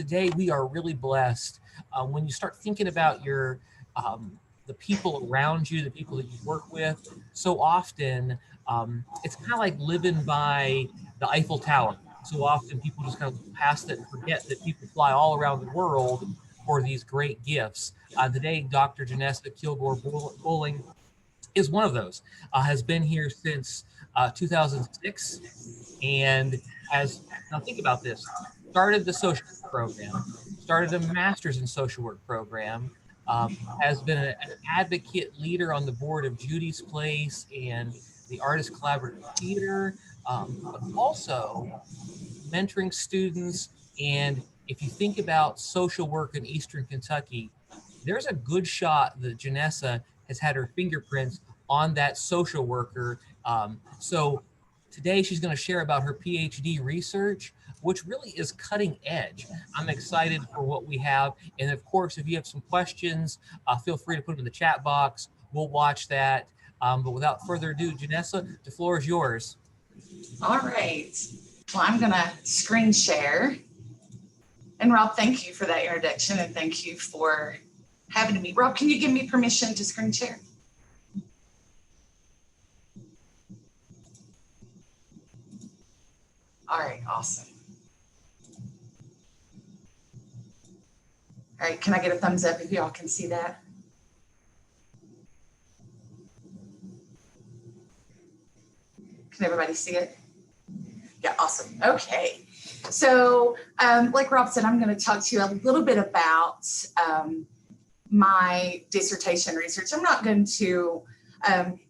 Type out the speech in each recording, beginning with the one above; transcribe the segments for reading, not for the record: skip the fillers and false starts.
Today we are really blessed when you start thinking about the people around you, the people that you work with. So often it's kind of like living by the Eiffel Tower. So often people just kind of look past it and forget that people fly all around the world for these great gifts. Today, Dr. Genesia Kilgore Bowling is one of those. Has been here since 2006, and has, now think about this, started the social work program, started a master's in social work program, has been an advocate leader on the board of Judy's Place and the Artist Collaborative Theater, but also mentoring students. And if you think about social work in Eastern Kentucky, there's a good shot that Genesia has had her fingerprints on that social worker. So today she's going to share about her PhD research, which really is cutting edge. I'm excited for what we have. And of course, if you have some questions, feel free to put them in the chat box. We'll watch that. But without further ado, Genesia, the floor is yours. All right. Well, I'm going to screen share. And Rob, thank you for that introduction, and thank you for having me. Rob, can you give me permission to screen share? All right, awesome. All right, can I get a thumbs up if y'all can see that? Can everybody see it? Yeah, awesome. Okay. So like Rob said, I'm going to talk to you a little bit about my dissertation research. I'm not going to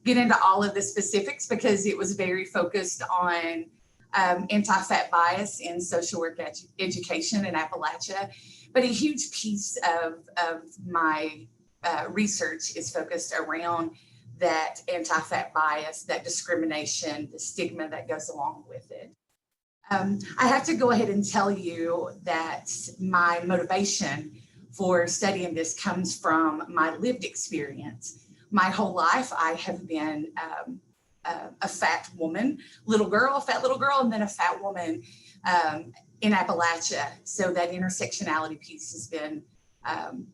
get into all of the specifics because it was very focused on anti-fat bias in social work education in Appalachia. But a huge piece of my research is focused around that anti-fat bias, that discrimination, the stigma that goes along with it. I have to go ahead and tell you that my motivation for studying this comes from my lived experience. My whole life, I have been a fat woman, fat little girl, and then a fat woman in Appalachia. So that intersectionality piece has been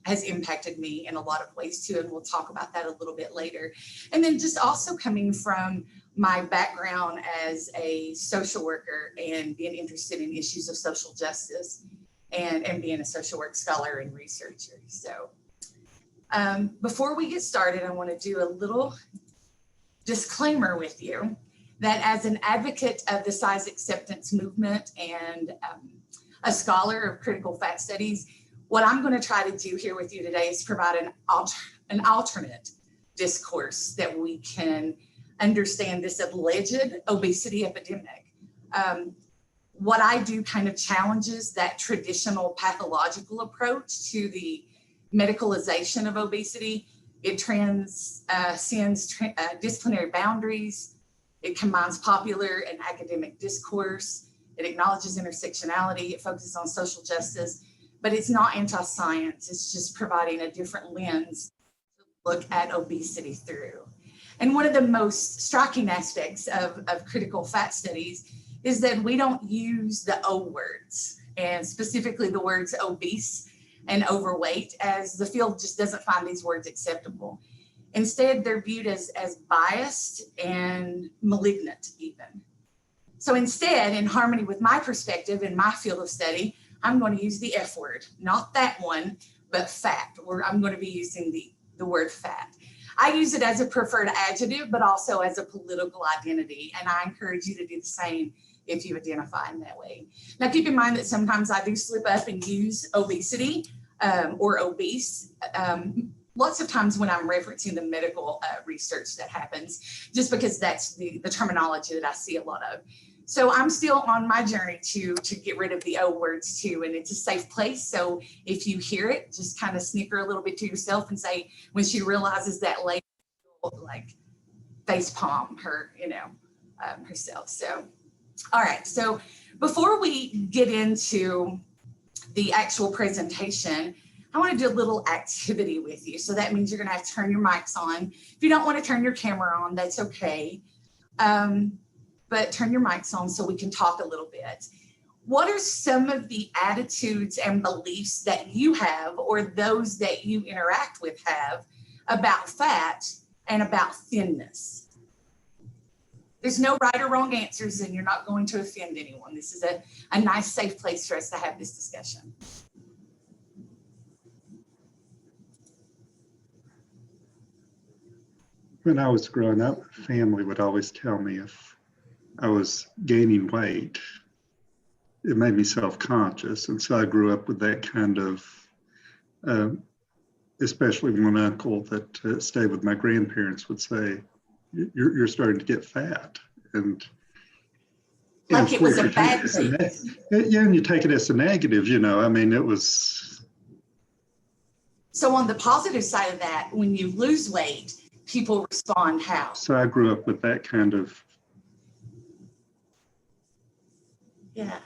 has impacted me in a lot of ways too, and we'll talk about that a little bit later. And then just also coming from my background as a social worker and being interested in issues of social justice and being a social work scholar and researcher. So before we get started, I want to do a little disclaimer with you that as an advocate of the size acceptance movement and a scholar of critical fat studies, what I'm going to try to do here with you today is provide an alternate discourse that we can understand this alleged obesity epidemic. What I do kind of challenges that traditional pathological approach to the medicalization of obesity. It transcends disciplinary boundaries. It combines popular and academic discourse. It acknowledges intersectionality. It focuses on social justice, but it's not anti-science. It's just providing a different lens to look at obesity through. And one of the most striking aspects of critical fat studies is that we don't use the O words, and specifically the words obese and overweight, as the field just doesn't find these words acceptable. Instead, they're viewed as biased and malignant even. So instead, in harmony with my perspective in my field of study, I'm going to use the F word, not that one, but fat, where I'm going to be using the word fat. I use it as a preferred adjective, but also as a political identity. And I encourage you to do the same if you identify in that way. Now, keep in mind that sometimes I do slip up and use obesity or obese. Lots of times when I'm referencing the medical research that happens, just because that's the terminology that I see a lot of. So I'm still on my journey to get rid of the O words too, and it's a safe place. So if you hear it, just kind of snicker a little bit to yourself and say, when she realizes that later, like face palm her, herself. So, all right. So before we get into the actual presentation, I want to do a little activity with you. So that means you're going to have to turn your mics on. If you don't want to turn your camera on, that's okay. But turn your mics on so we can talk a little bit. what are some of the attitudes and beliefs that you have, or those that you interact with have, about fat and about thinness? There's no right or wrong answers, and you're not going to offend anyone. This is a nice, safe place for us to have this discussion. When I was growing up, family would always tell me if I was gaining weight, it made me self-conscious. And so I grew up with that kind of, especially one uncle that stayed with my grandparents would say, you're starting to get fat. And like it was a bad thing. Yeah, and you take it as a negative, you know, I mean, it was. So on the positive side of that, when you lose weight, people respond how? So I grew up with that kind of. Yeah.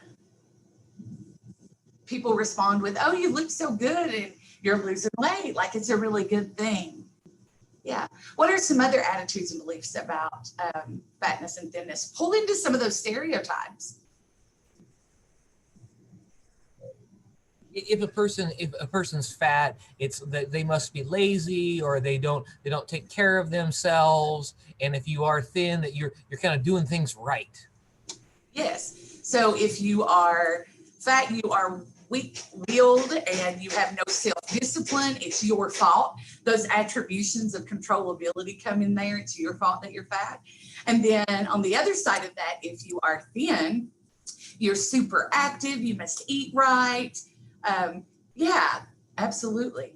People respond with, oh, you look so good and you're losing weight, like it's a really good thing. Yeah. What are some other attitudes and beliefs about fatness and thinness? Pull into some of those stereotypes. If a person's fat, it's that they must be lazy, or they don't take care of themselves. And if you are thin, that you're kind of doing things right. Yes. So if you are fat, you are weak-willed and you have no self-discipline, it's your fault. Those attributions of controllability come in there. It's your fault that you're fat. And then on the other side of that, if you are thin, you're super active, you must eat right. Yeah, absolutely.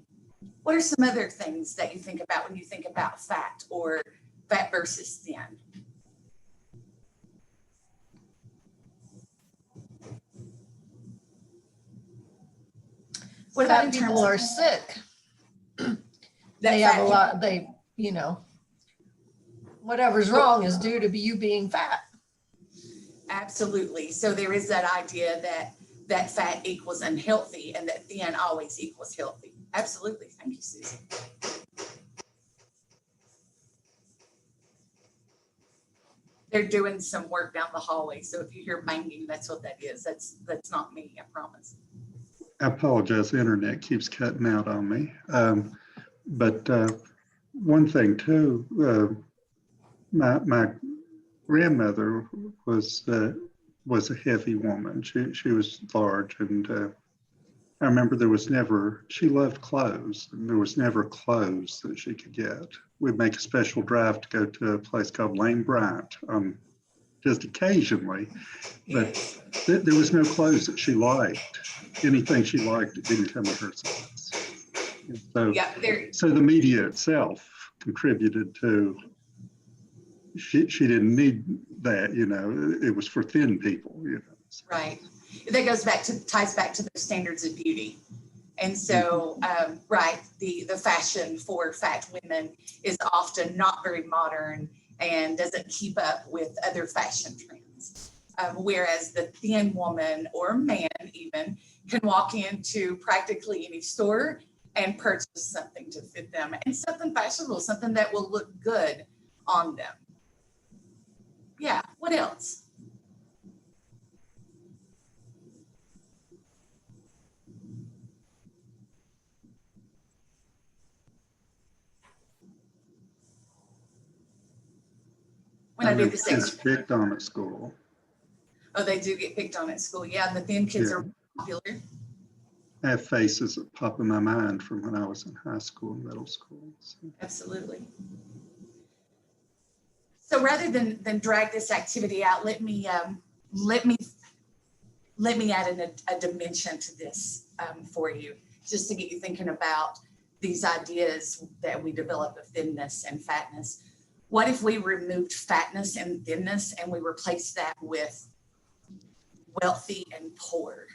What are some other things that you think about when you think about fat, or fat versus thin? What about people are sick? They have a lot, you know, whatever's wrong is due to you being fat. Absolutely. So there is that idea that fat equals unhealthy and that thin always equals healthy. Absolutely. Thank you, Susan. They're doing some work down the hallway. So if you hear banging, that's what that is. That's not me, I promise. I apologize, the internet keeps cutting out on me. But one thing too, my grandmother was a heavy woman. She was large, and I remember she loved clothes, and there was never clothes that she could get. We'd make a special drive to go to a place called Lane Bryant, just occasionally, but there was no clothes that she liked. Anything she liked, it didn't come in her size. So the media itself contributed to, she didn't need that, you know, it was for thin people, you know. So. Right. That ties back to the standards of beauty. And so, right, the fashion for fat women is often not very modern and doesn't keep up with other fashion trends. Whereas the thin woman or man even can walk into practically any store and purchase something to fit them, and something fashionable, something that will look good on them. Yeah, what else? When I did the kids picked on at school. Oh, they do get picked on at school. Yeah, the thin kids are popular. I have faces that pop in my mind from when I was in high school and middle school. So. Absolutely. So rather than drag this activity out, let me add a dimension to this for you, just to get you thinking about these ideas that we develop of thinness and fatness. What if we removed fatness and thinness and we replaced that with wealthy and poor?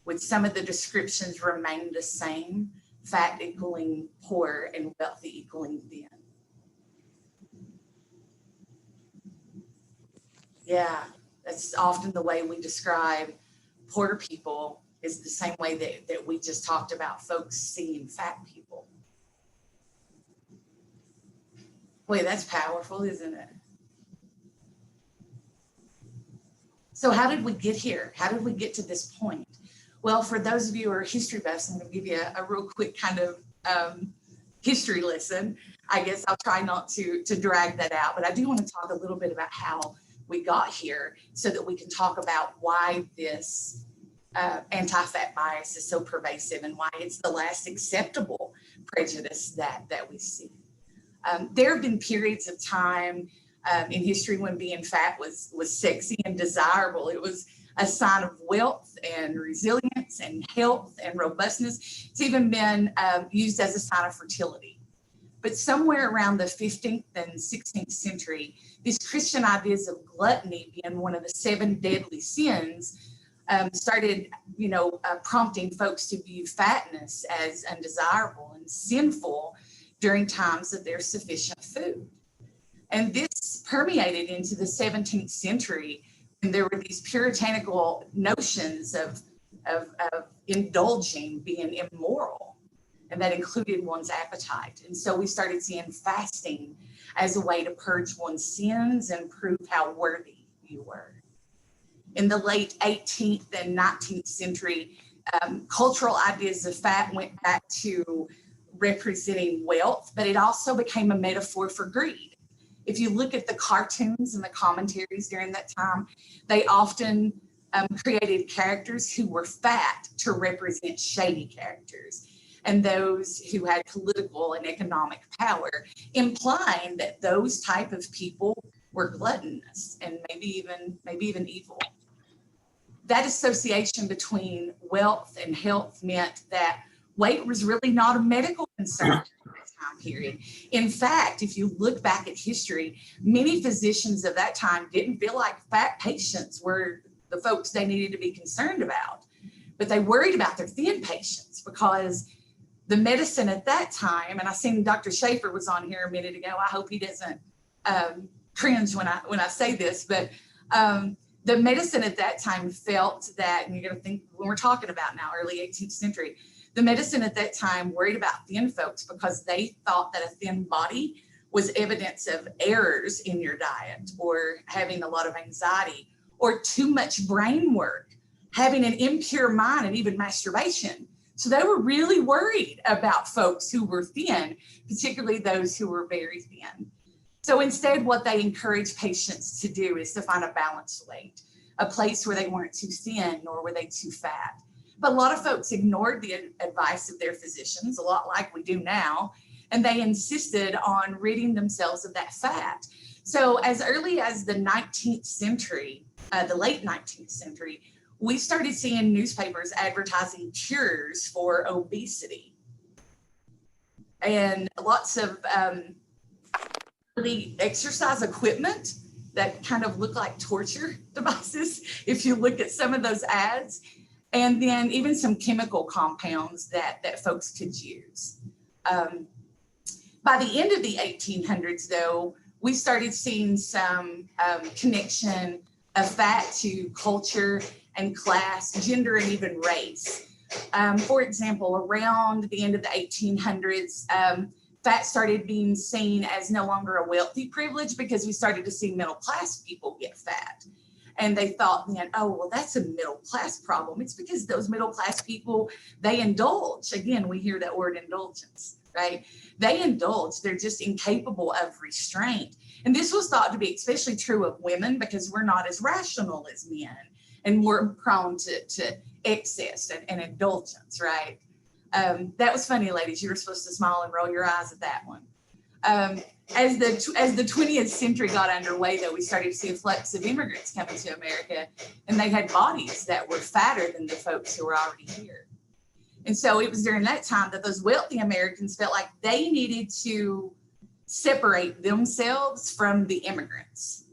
Would some of the descriptions remain the same? Fat equaling poor and wealthy equaling thin. Yeah, that's often the way we describe poor people, is the same way that we just talked about folks seeing fat people. Boy, that's powerful, isn't it? So how did we get here? How did we get to this point? Well, for those of you who are history buffs, I'm going to give you a real quick kind of history lesson. I guess I'll try not to drag that out, but I do want to talk a little bit about how we got here so that we can talk about why this anti-fat bias is so pervasive and why it's the last acceptable prejudice that we see. There have been periods of time in history when being fat was sexy and desirable. It was a sign of wealth and resilience and health and robustness. It's even been used as a sign of fertility. But somewhere around the 15th and 16th century, these Christian ideas of gluttony being one of the 7 deadly sins started, prompting folks to view fatness as undesirable and sinful during times of their sufficient food. And this permeated into the 17th century, and there were these puritanical notions of indulging being immoral, and that included one's appetite. And so we started seeing fasting as a way to purge one's sins and prove how worthy you were. In the late 18th and 19th century, cultural ideas of fat went back to representing wealth, but it also became a metaphor for greed. If you look at the cartoons and the commentaries during that time, they often created characters who were fat to represent shady characters and those who had political and economic power, implying that those type of people were gluttonous and maybe even evil. That association between wealth and health meant that weight was really not a medical concern. Time period. In fact, if you look back at history, many physicians of that time didn't feel like fat patients were the folks they needed to be concerned about, but they worried about their thin patients because the medicine at that time, and I seen Dr. Schaefer was on here a minute ago. I hope he doesn't cringe when I say this, but the medicine at that time felt that, and you're going to think when we're talking about now, early 18th century, the medicine at that time worried about thin folks because they thought that a thin body was evidence of errors in your diet or having a lot of anxiety or too much brain work, having an impure mind, and even masturbation. So they were really worried about folks who were thin, particularly those who were very thin. So instead, what they encourage patients to do is to find a balanced weight, a place where they weren't too thin nor were they too fat. But a lot of folks ignored the advice of their physicians, a lot like we do now, and they insisted on ridding themselves of that fat. So as early as the 19th century, the late 19th century, we started seeing newspapers advertising cures for obesity. And lots of really exercise equipment that kind of look like torture devices, if you look at some of those ads. And then even some chemical compounds that folks could use. By the end of the 1800s, though, we started seeing some connection of fat to culture and class, gender, and even race. For example, around the end of the 1800s, fat started being seen as no longer a wealthy privilege because we started to see middle class people get fat. And they thought then, oh, well, that's a middle class problem. It's because those middle class people, they indulge. Again, we hear that word indulgence, right? They indulge. They're just incapable of restraint. And this was thought to be especially true of women because we're not as rational as men and we're prone to excess and indulgence, right? That was funny, ladies. You were supposed to smile and roll your eyes at that one. As the 20th century got underway, though, we started to see a flux of immigrants coming to America, and they had bodies that were fatter than the folks who were already here. And so it was during that time that those wealthy Americans felt like they needed to separate themselves from the immigrants.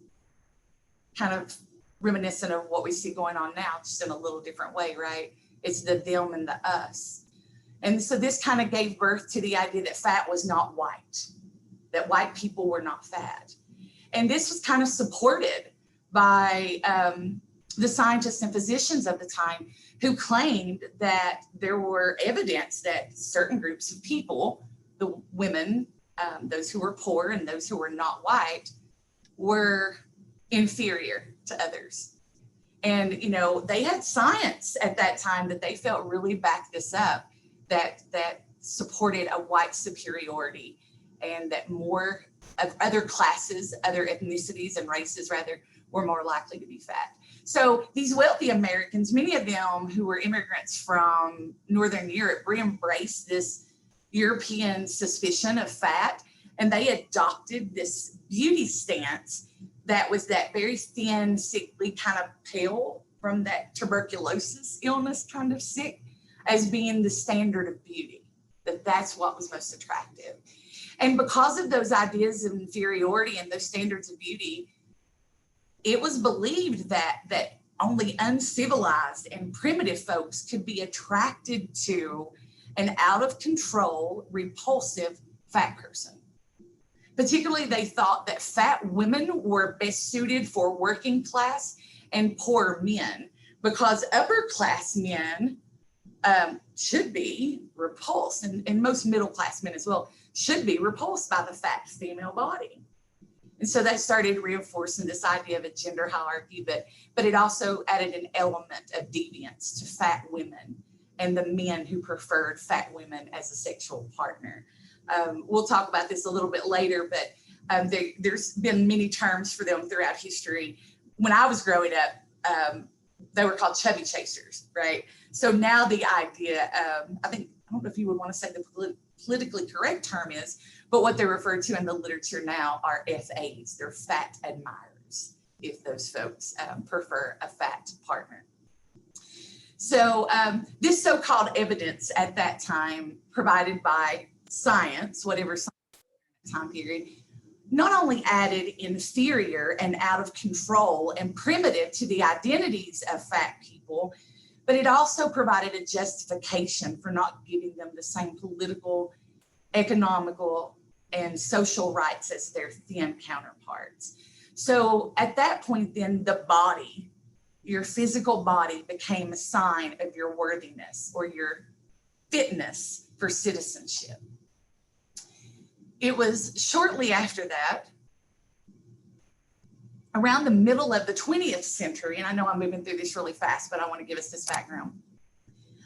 Kind of reminiscent of what we see going on now, just in a little different way, right? It's the them and the us. And so this kind of gave birth to the idea that fat was not white, that white people were not fat. And this was kind of supported by the scientists and physicians of the time who claimed that there were evidence that certain groups of people, the women, those who were poor and those who were not white, were inferior to others. And, you know, they had science at that time that they felt really backed this up, that supported a white superiority, and that more of other classes, other ethnicities and races rather, were more likely to be fat. So these wealthy Americans, many of them who were immigrants from Northern Europe, re-embraced this European suspicion of fat, and they adopted this beauty stance that was that very thin, sickly, kind of pale from that tuberculosis illness kind of sick, as being the standard of beauty, that's what was most attractive. And because of those ideas of inferiority and those standards of beauty, it was believed that only uncivilized and primitive folks could be attracted to an out of control, repulsive fat person. Particularly, they thought that fat women were best suited for working class and poor men, because upper class men should be repulsed, and most middle class men as well should be repulsed by the fat female body. And so that started reinforcing this idea of a gender hierarchy, but it also added an element of deviance to fat women and the men who preferred fat women as a sexual partner. We'll talk about this a little bit later, but there's been many terms for them throughout history. When I was growing up, they were called chubby chasers, right? So now the idea, I don't know if you would want to say the politically correct term is, but what they're referred to in the literature now are FAs. They're fat admirers, if those folks prefer a fat partner. So this so-called evidence at that time provided by science, whatever time period, not only added inferior and out of control and primitive to the identities of fat people, but it also provided a justification for not giving them the same political, economical, and social rights as their thin counterparts. So at that point, then the body, your physical body, became a sign of your worthiness or your fitness for citizenship. It was shortly after that, around the middle of the 20th century, and I know I'm moving through this really fast, but I want to give us this background.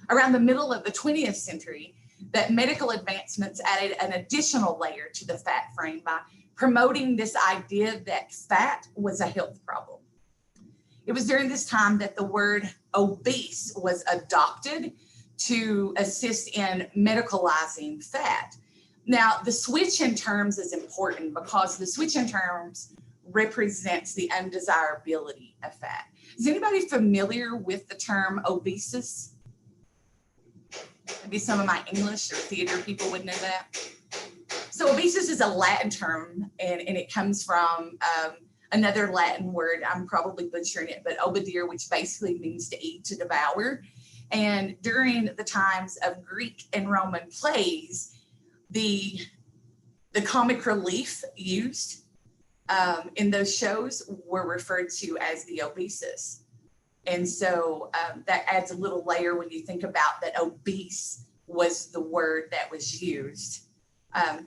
Around the middle of the 20th century, that medical advancements added an additional layer to the fat frame by promoting this idea that fat was a health problem. It was during this time that the word obese was adopted to assist in medicalizing fat. Now, the switch in terms is important because the switch in terms represents the undesirability of fat. Is anybody familiar with the term obesis? Maybe some of my English or theater people would know that. So obesis is a Latin term, and it comes from another Latin word. I'm probably butchering it, but obedire, which basically means to eat, to devour. And during the times of Greek and Roman plays, the comic relief used in those shows were referred to as the obesis. And so that adds a little layer when you think about that obese was the word that was used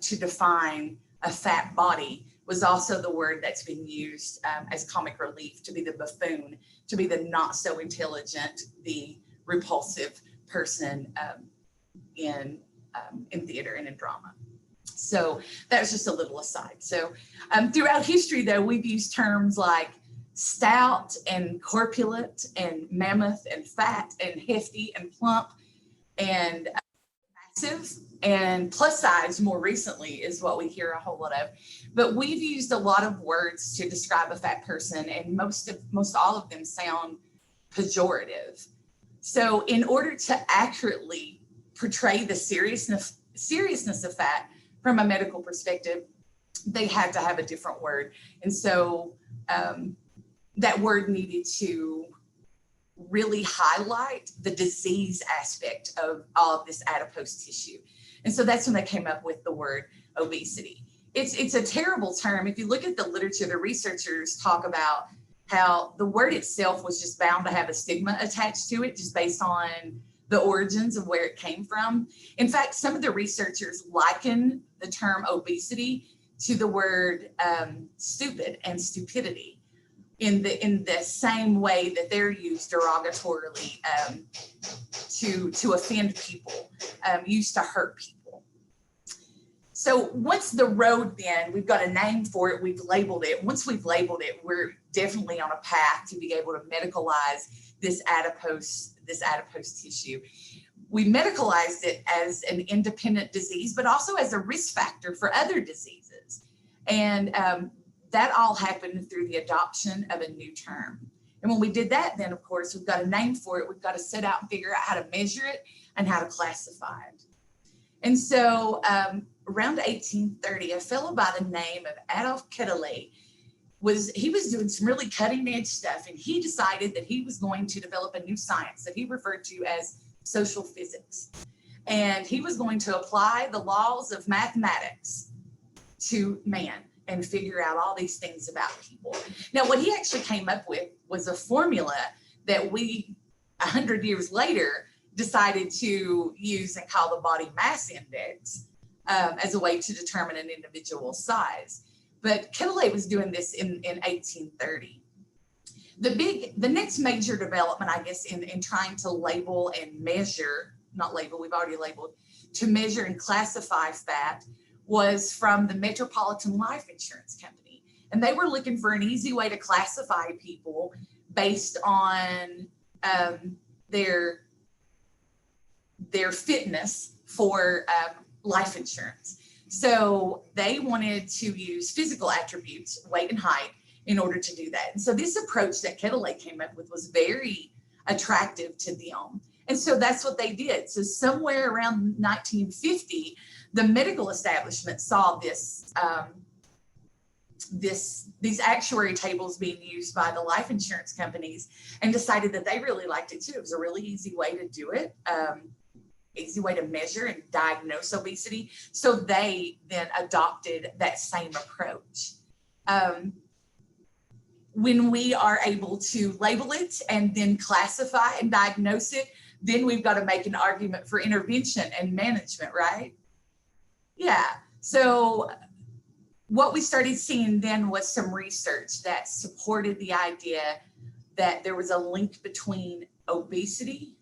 to define a fat body, was also the word that's been used as comic relief to be the buffoon, to be the not so intelligent, the repulsive person in theater and in drama. So that was just a little aside. So throughout history, though, we've used terms like stout and corpulent and mammoth and fat and hefty and plump and massive and plus size more recently is what we hear a whole lot of. But we've used a lot of words to describe a fat person, and most all of them sound pejorative. So in order to accurately portray the seriousness of fat from a medical perspective, they had to have a different word. And so that word needed to really highlight the disease aspect of all of this adipose tissue. And so that's when they came up with the word obesity. It's a terrible term. If you look at the literature, the researchers talk about how the word itself was just bound to have a stigma attached to it, just based on the origins of where it came from. In fact, some of the researchers liken the term obesity to the word stupid and stupidity. in the same way that they're used derogatorily to offend people, used to hurt people. So what's the road then? We've got a name for it. We've labeled it. Once we've labeled it, we're definitely on a path to be able to medicalize this adipose tissue. We medicalized it as an independent disease, but also as a risk factor for other diseases. And that all happened through the adoption of a new term. And when we did that, then of course, we've got a name for it. We've got to set out and figure out how to measure it and how to classify it. And so around 1830, a fellow by the name of Adolf Kedele was doing some really cutting edge stuff. And he decided that he was going to develop a new science that he referred to as social physics. And he was going to apply the laws of mathematics to man and figure out all these things about people. Now, what he actually came up with was a formula that we, 100 years later, decided to use and call the body mass index as a way to determine an individual's size. But Kedele was doing this in 1830. The next major development, I guess, in trying to label and measure, not label, we've already labeled, to measure and classify fat was from the Metropolitan Life Insurance Company. And they were looking for an easy way to classify people based on their fitness for life insurance. So they wanted to use physical attributes, weight and height, in order to do that. And so this approach that Kedele came up with was very attractive to them. And so that's what they did. So somewhere around 1950, the medical establishment saw these actuary tables being used by the life insurance companies and decided that they really liked it too. It was a really easy way to do it, easy way to measure and diagnose obesity. So they then adopted that same approach. When we are able to label it and then classify and diagnose it, then we've got to make an argument for intervention and management, right? Yeah. So what we started seeing then was some research that supported the idea that there was a link between obesity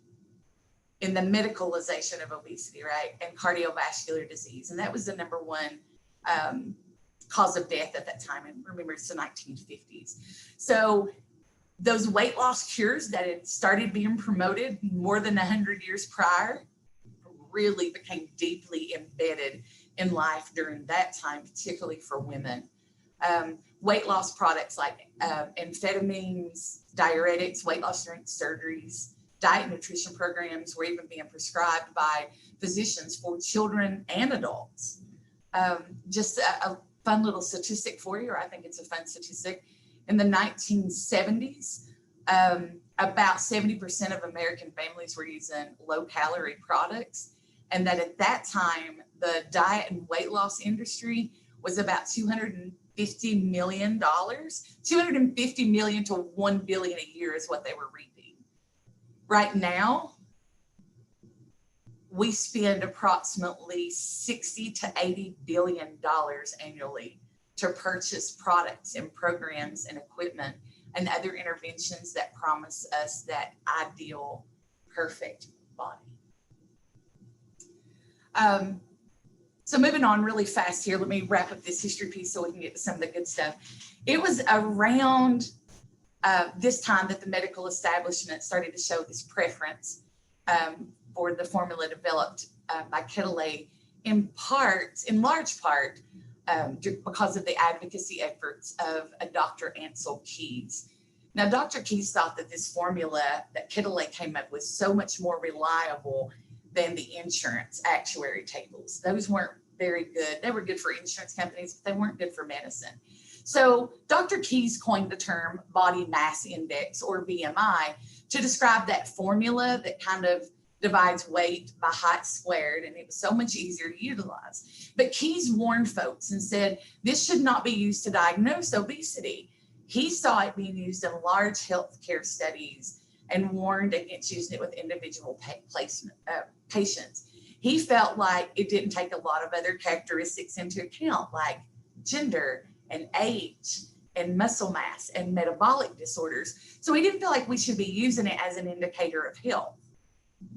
and the medicalization of obesity, right, and cardiovascular disease. And that was the number one cause of death at that time. And remember, it's the 1950s. So those weight loss cures that had started being promoted more than 100 years prior really became deeply embedded in life during that time, particularly for women. Weight loss products like amphetamines, diuretics, weight loss drink surgeries, diet and nutrition programs were even being prescribed by physicians for children and adults. Just a fun little statistic for you, or I think it's a fun statistic. In the 1970s, about 70% of American families were using low-calorie products, and that at that time, the diet and weight loss industry was about $250 million. $250 million to $1 billion a year is what they were reaping. Right now, we spend approximately $60 to $80 billion annually to purchase products and programs and equipment and other interventions that promise us that ideal, perfect body. So moving on really fast here, let me wrap up this history piece so we can get to some of the good stuff. It was around this time that the medical establishment started to show this preference for the formula developed by Kedele, in large part, because of the advocacy efforts of Dr. Ansel Keys. Now, Dr. Keys thought that this formula that Kedele came up with so much more reliable than the insurance actuary tables. Those weren't very good. They were good for insurance companies, but they weren't good for medicine. So Dr. Keys coined the term body mass index, or BMI, to describe that formula that kind of divides weight by height squared, and it was so much easier to utilize. But Keys warned folks and said this should not be used to diagnose obesity. He saw it being used in large healthcare studies and warned against using it with individual patients. He felt like it didn't take a lot of other characteristics into account, like gender and age and muscle mass and metabolic disorders. So he didn't feel like we should be using it as an indicator of health.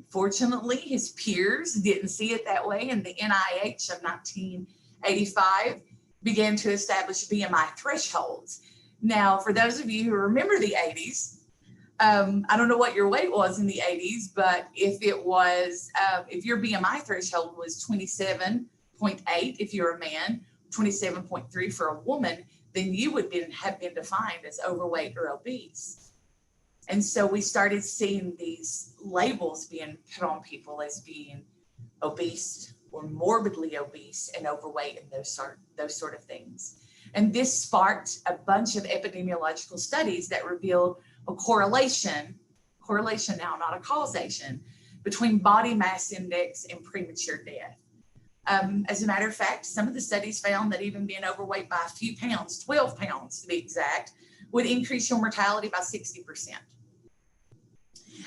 Fortunately, his peers didn't see it that way, and the NIH of 1985 began to establish BMI thresholds. Now, for those of you who remember the 80s, I don't know what your weight was in the 80s, but if it was, if your BMI threshold was 27.8 if you're a man, 27.3 for a woman, then you would have been defined as overweight or obese. And so we started seeing these labels being put on people as being obese or morbidly obese and overweight and those sort of things. And this sparked a bunch of epidemiological studies that revealed a correlation now, not a causation, between body mass index and premature death. As a matter of fact, some of the studies found that even being overweight by a few pounds, 12 pounds to be exact, would increase your mortality by 60%.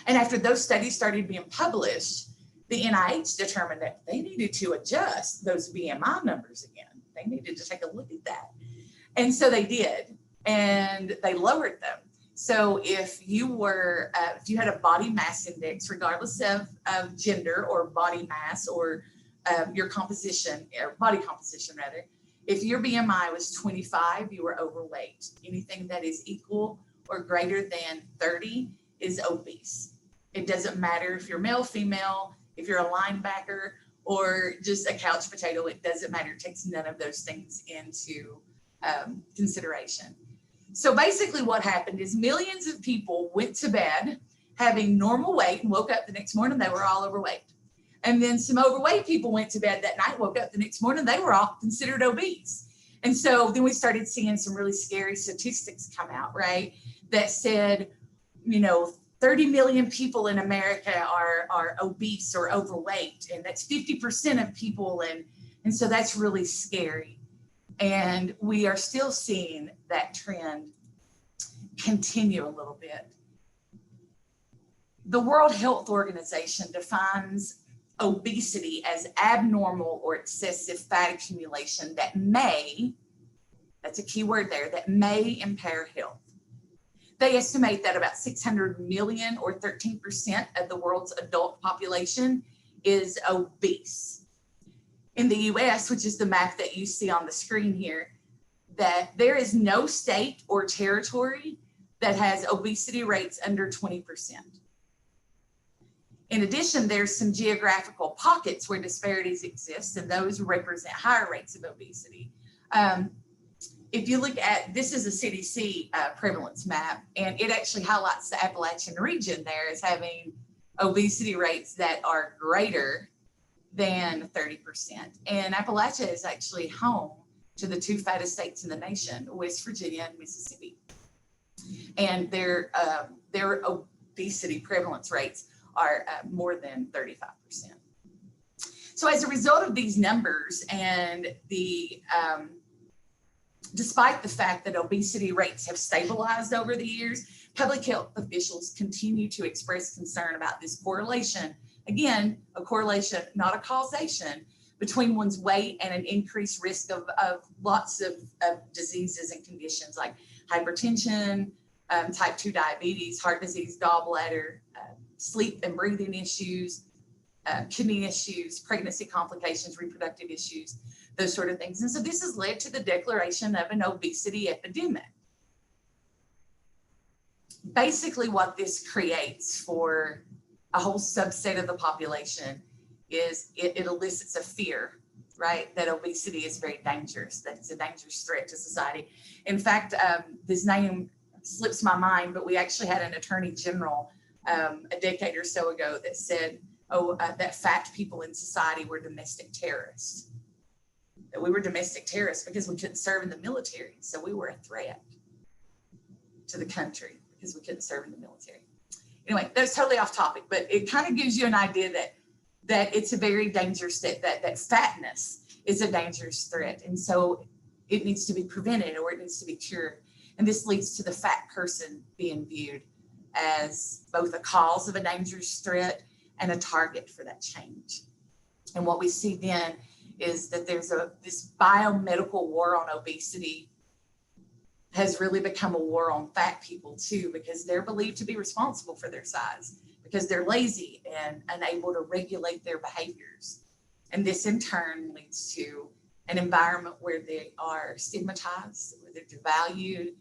And after those studies started being published, the NIH determined that they needed to adjust those BMI numbers again. They needed to take a look at that. And so they did, and they lowered them. So if you were, if you had a body mass index, regardless of gender or body mass or your composition, or body composition rather, if your BMI was 25, you were overweight. Anything that is equal or greater than 30 is obese. It doesn't matter if you're male, female, if you're a linebacker, or just a couch potato, it doesn't matter. It takes none of those things into consideration. So basically what happened is millions of people went to bed having normal weight and woke up the next morning, they were all overweight. And then some overweight people went to bed that night, woke up the next morning, they were all considered obese. And so then we started seeing some really scary statistics come out, right? That said, 30 million people in America are obese or overweight, and that's 50% of people. And so that's really scary. And we are still seeing that trend continue a little bit. The World Health Organization defines obesity as abnormal or excessive fat accumulation that may, that's a key word there, that may impair health. They estimate that about 600 million or 13% of the world's adult population is obese. In the US, which is the map that you see on the screen here, that there is no state or territory that has obesity rates under 20%. In addition, there's some geographical pockets where disparities exist, and those represent higher rates of obesity. If you look at, this is a CDC prevalence map, and it actually highlights the Appalachian region there as having obesity rates that are greater than 30%. And Appalachia is actually home to the two fattest states in the nation, West Virginia and Mississippi. And their obesity prevalence rates are more than 35%. So as a result of these numbers and the despite the fact that obesity rates have stabilized over the years, public health officials continue to express concern about this correlation. Again, a correlation, not a causation, between one's weight and an increased risk of lots of diseases and conditions like hypertension, type 2 diabetes, heart disease, gallbladder, sleep and breathing issues, kidney issues, pregnancy complications, reproductive issues, those sort of things. And so this has led to the declaration of an obesity epidemic. Basically what this creates for a whole subset of the population is it elicits a fear, right? That obesity is very dangerous, that it's a dangerous threat to society. In fact, this name slips my mind, but we actually had an attorney general a decade or so ago that said, that fat people in society were domestic terrorists. That we were domestic terrorists because we couldn't serve in the military. So we were a threat to the country because we couldn't serve in the military. Anyway, that's totally off topic, but it kind of gives you an idea that it's a very dangerous, that fatness is a dangerous threat. And so it needs to be prevented or it needs to be cured. And this leads to the fat person being viewed as both a cause of a dangerous threat and a target for that change. And what we see then is that there's this biomedical war on obesity has really become a war on fat people too, because they're believed to be responsible for their size, because they're lazy and unable to regulate their behaviors. And this in turn leads to an environment where they are stigmatized, where they're devalued,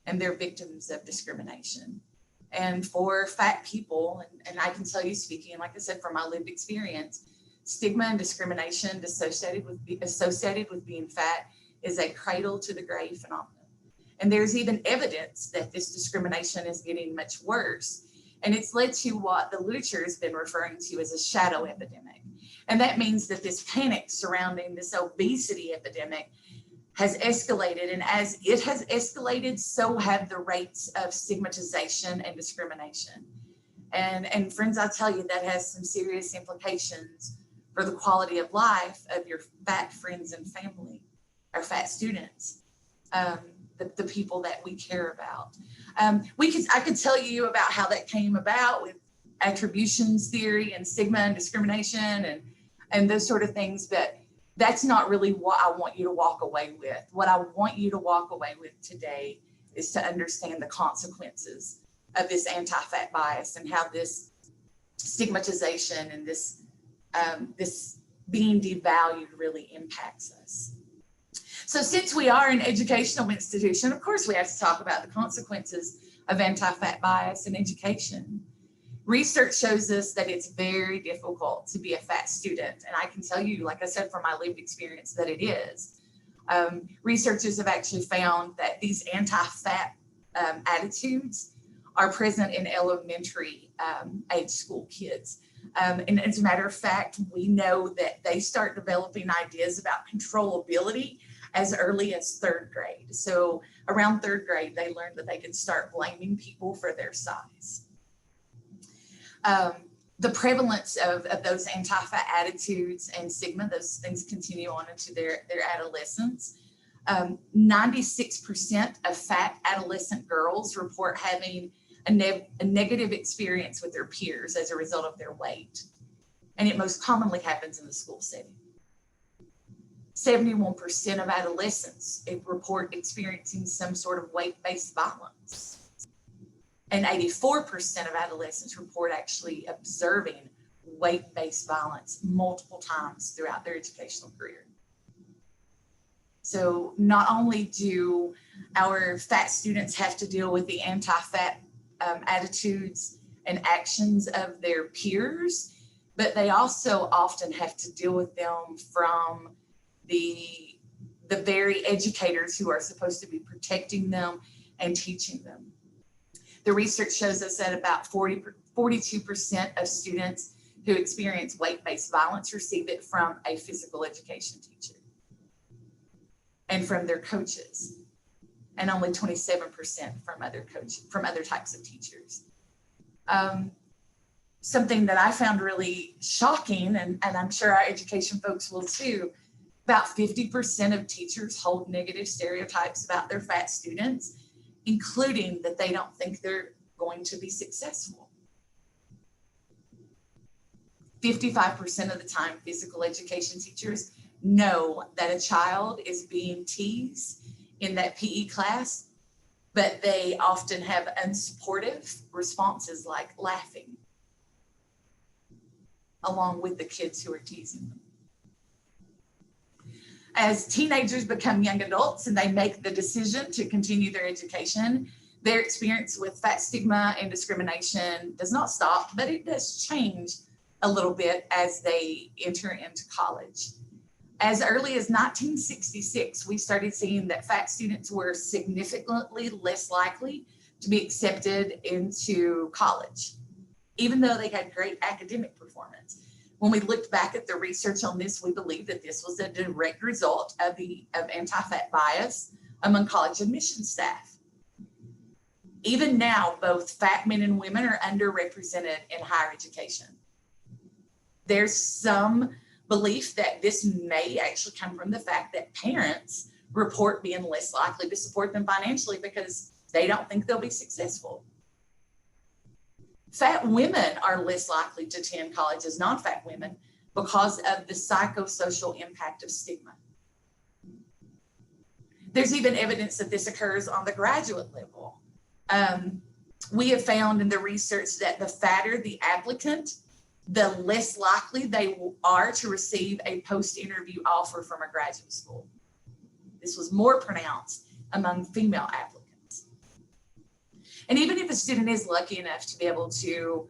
and they're victims of discrimination. And for fat people, and I can tell you, speaking, like I said, from my lived experience, stigma and discrimination associated with being fat is a cradle to the grave phenomenon. And there's even evidence that this discrimination is getting much worse. And it's led to what the literature has been referring to as a shadow epidemic. And that means that this panic surrounding this obesity epidemic has escalated. And as it has escalated, so have the rates of stigmatization and discrimination. And friends, I tell you, that has some serious implications for the quality of life of your fat friends and family, our fat students, the people that we care about. I could tell you about how that came about with attributions theory and stigma and discrimination and those sort of things, but that's not really what I want you to walk away with. What I want you to walk away with today is to understand the consequences of this anti-fat bias and how this stigmatization and this being devalued really impacts us. So since we are an educational institution, of course, we have to talk about the consequences of anti-fat bias in education. Research shows us that it's very difficult to be a fat student. And I can tell you, like I said, from my lived experience, that it is. Researchers have actually found that these anti-fat attitudes are present in elementary age school kids. And as a matter of fact, we know that they start developing ideas about controllability as early as third grade. So around third grade, they learned that they could start blaming people for their size. The prevalence of those anti-fat attitudes and stigma, those things continue on into their adolescence. 96% of fat adolescent girls report having a negative experience with their peers as a result of their weight. And it most commonly happens in the school setting. 71% of adolescents report experiencing some sort of weight-based violence. And 84% of adolescents report actually observing weight-based violence multiple times throughout their educational career. So not only do our fat students have to deal with the anti-fat attitudes and actions of their peers, but they also often have to deal with them from the very educators who are supposed to be protecting them and teaching them. The research shows us that about 42% of students who experience weight-based violence receive it from a physical education teacher and from their coaches, and only 27% from other types of teachers. Something that I found really shocking, and I'm sure our education folks will too, about 50% of teachers hold negative stereotypes about their fat students, including that they don't think they're going to be successful. 55% of the time, physical education teachers know that a child is being teased in that PE class, but they often have unsupportive responses like laughing along with the kids who are teasing them. As teenagers become young adults and they make the decision to continue their education, their experience with fat stigma and discrimination does not stop, but it does change a little bit as they enter into college. As early as 1966, we started seeing that fat students were significantly less likely to be accepted into college, even though they had great academic performance. When we looked back at the research on this, we believe that this was a direct result of anti-fat bias among college admissions staff. Even now, both fat men and women are underrepresented in higher education. There's some belief that this may actually come from the fact that parents report being less likely to support them financially because they don't think they'll be successful. Fat women are less likely to attend college as non-fat women because of the psychosocial impact of stigma. There's even evidence that this occurs on the graduate level. We have found in the research that the fatter the applicant, the less likely they are to receive a post-interview offer from a graduate school. This was more pronounced among female applicants. And even if a student is lucky enough to be able to,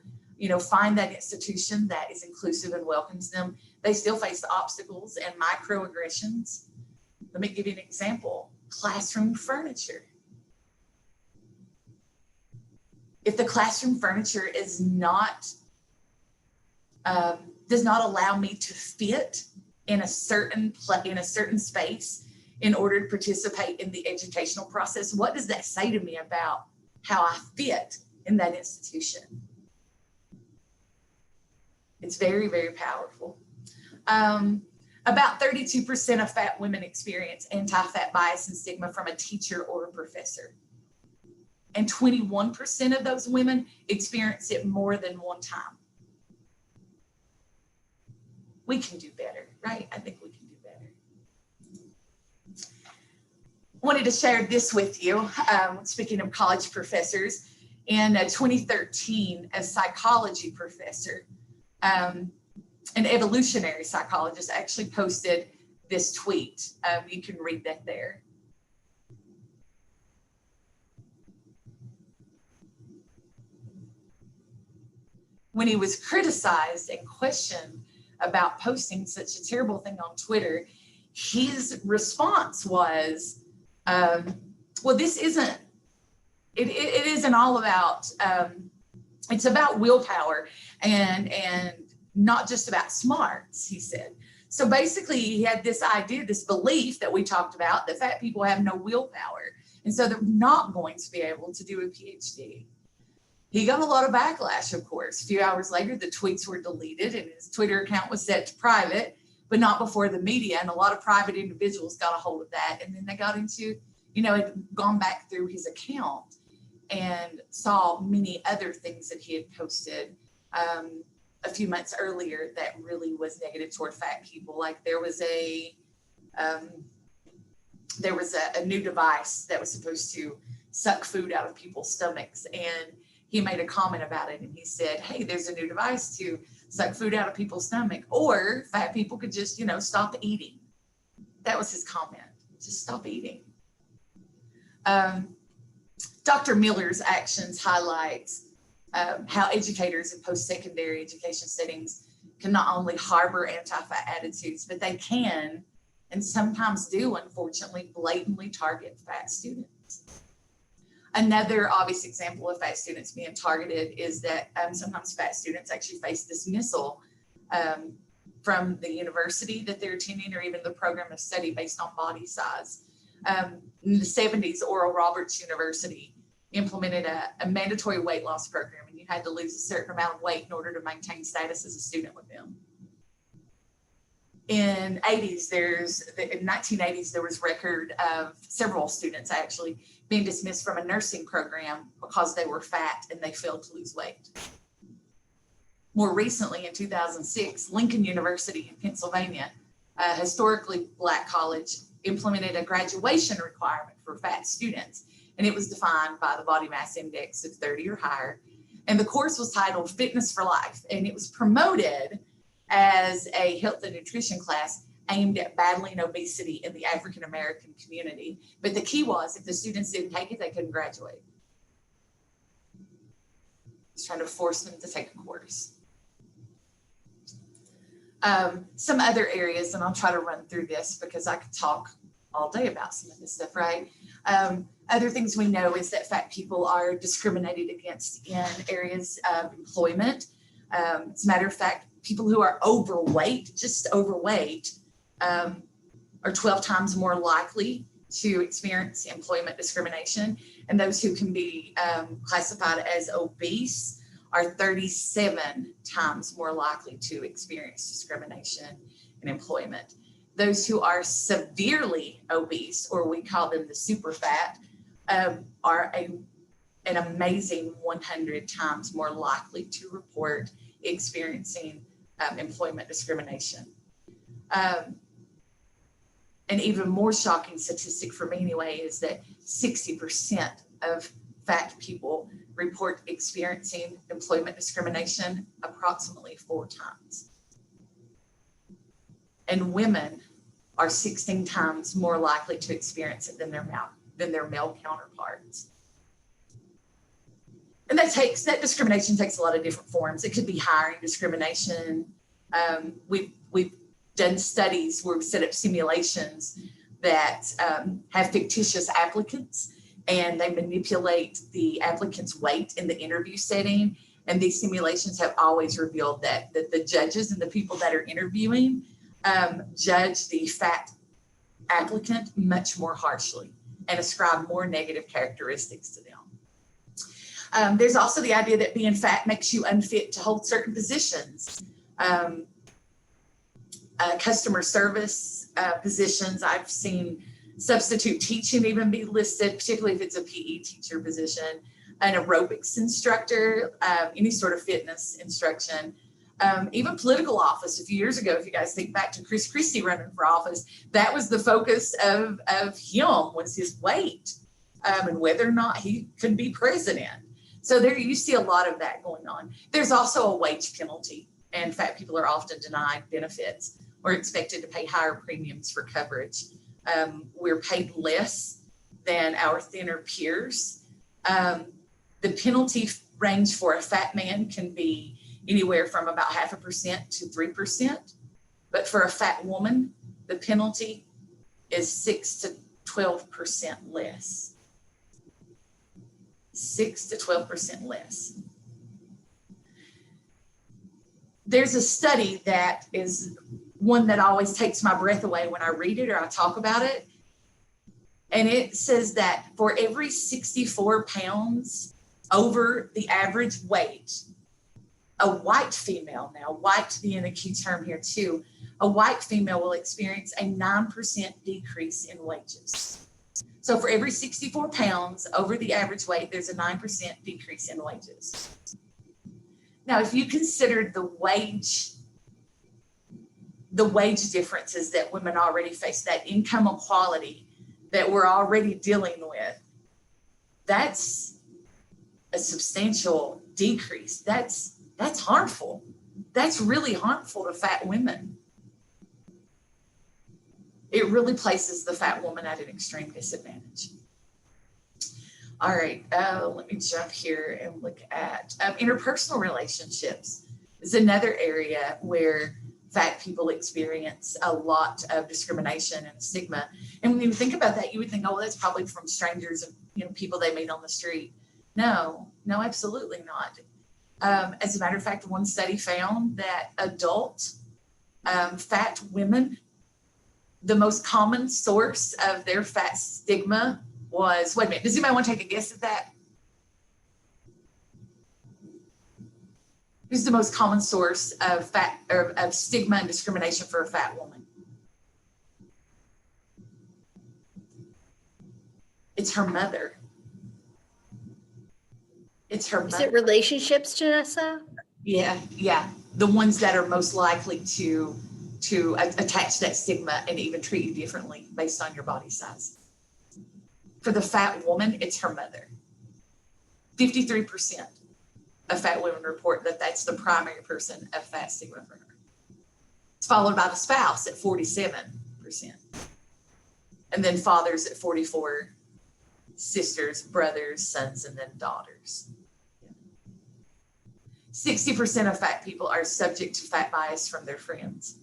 find that institution that is inclusive and welcomes them, they still face the obstacles and microaggressions. Let me give you an example. Classroom furniture. If the classroom furniture is not, does not allow me to fit in a certain space in order to participate in the educational process, what does that say to me about how I fit in that institution? It's very, very powerful. About 32% of fat women experience anti-fat bias and stigma from a teacher or a professor. And 21% of those women experience it more than one time. We can do better, right? I think we can do better. I wanted to share this with you. Speaking of college professors, in 2013, a psychology professor, an evolutionary psychologist, actually posted this tweet. You can read that there. When he was criticized and questioned about posting such a terrible thing on Twitter, his response was, well, this isn't, it isn't all about, it's about willpower and not just about smarts, he said. So basically he had this idea, this belief that we talked about, that fat people have no willpower. And so they're not going to be able to do a PhD. He got a lot of backlash, of course. A few hours later, the tweets were deleted and his Twitter account was set to private, but not before the media. And a lot of private individuals got a hold of that. And then they got into, had gone back through his account and saw many other things that he had posted a few months earlier that really was negative toward fat people. Like there was a new device that was supposed to suck food out of people's stomachs, and he made a comment about it, and he said, hey, there's a new device to suck food out of people's stomach, or fat people could just, stop eating. That was his comment, just stop eating. Dr. Miller's actions highlights how educators in post-secondary education settings can not only harbor anti-fat attitudes, but they can, and sometimes do, unfortunately, blatantly target fat students. Another obvious example of fat students being targeted is that sometimes fat students actually face dismissal from the university that they're attending, or even the program of study based on body size. In the 70s, Oral Roberts University implemented a mandatory weight loss program, and you had to lose a certain amount of weight in order to maintain status as a student with them. In 1980s, there was record of several students actually being dismissed from a nursing program because they were fat and they failed to lose weight. More recently, in 2006, Lincoln University in Pennsylvania, a historically Black college, implemented a graduation requirement for fat students, and it was defined by the body mass index of 30 or higher. And the course was titled Fitness for Life, and it was promoted as a health and nutrition class aimed at battling obesity in the African American community. But the key was, if the students didn't take it, they couldn't graduate. It's trying to force them to take a course. Some other areas, and I'll try to run through this because I could talk all day about some of this stuff, right? Other things we know is that fat people are discriminated against in areas of employment. As a matter of fact, people who are overweight, just overweight, are 12 times more likely to experience employment discrimination. And those who can be classified as obese are 37 times more likely to experience discrimination in employment. Those who are severely obese, or we call them the super fat, are an amazing 100 times more likely to report experiencing employment discrimination. an even more shocking statistic for me anyway is that 60% of fat people report experiencing employment discrimination approximately 4 times. And women are 16 times more likely to experience it than their male counterparts. And that discrimination takes a lot of different forms. It could be hiring discrimination. We've done studies where we set up simulations that have fictitious applicants, and they manipulate the applicant's weight in the interview setting. And these simulations have always revealed that the judges and the people that are interviewing judge the fat applicant much more harshly and ascribe more negative characteristics to them. There's also the idea that being fat makes you unfit to hold certain positions. Customer service positions, I've seen substitute teaching even be listed, particularly if it's a PE teacher position, an aerobics instructor, any sort of fitness instruction. Even political office a few years ago, if you guys think back to Chris Christie running for office, that was the focus of him, was his weight and whether or not he could be president. So there you see a lot of that going on. There's also a wage penalty, and fat people are often denied benefits or expected to pay higher premiums for coverage. We're paid less than our thinner peers. The penalty range for a fat man can be anywhere from about 0.5% to 3%. But for a fat woman, the penalty is 6 to 12% less. 6 to 12% less. There's a study that is one that always takes my breath away when I read it or I talk about it. And it says that for every 64 pounds over the average weight, a white female, now white being a key term here too, a white female will experience a 9% decrease in wages. So for every 64 pounds over the average weight, there's a 9% decrease in wages. Now, if you consider the wage differences that women already face, that income equality that we're already dealing with, that's a substantial decrease. That's harmful. That's really harmful to fat women. It really places the fat woman at an extreme disadvantage. All right, let me jump here and look at interpersonal relationships. Is another area where fat people experience a lot of discrimination and stigma. And when you think about that, you would think, oh, that's probably from strangers and people they meet on the street. No, absolutely not. As a matter of fact, one study found that adult fat women, the most common source of their fat stigma was, wait a minute, does anybody want to take a guess at that? Who's the most common source of fat or of stigma and discrimination for a fat woman? It's her mother. It's her mother. Is it relationships, Genesia? Yeah. The ones that are most likely to attach that stigma and even treat you differently based on your body size. For the fat woman, it's her mother. 53% of fat women report that that's the primary person of fat stigma for her. It's followed by the spouse at 47%. And then fathers at 44%, sisters, brothers, sons, and then daughters. 60% of fat people are subject to fat bias from their friends.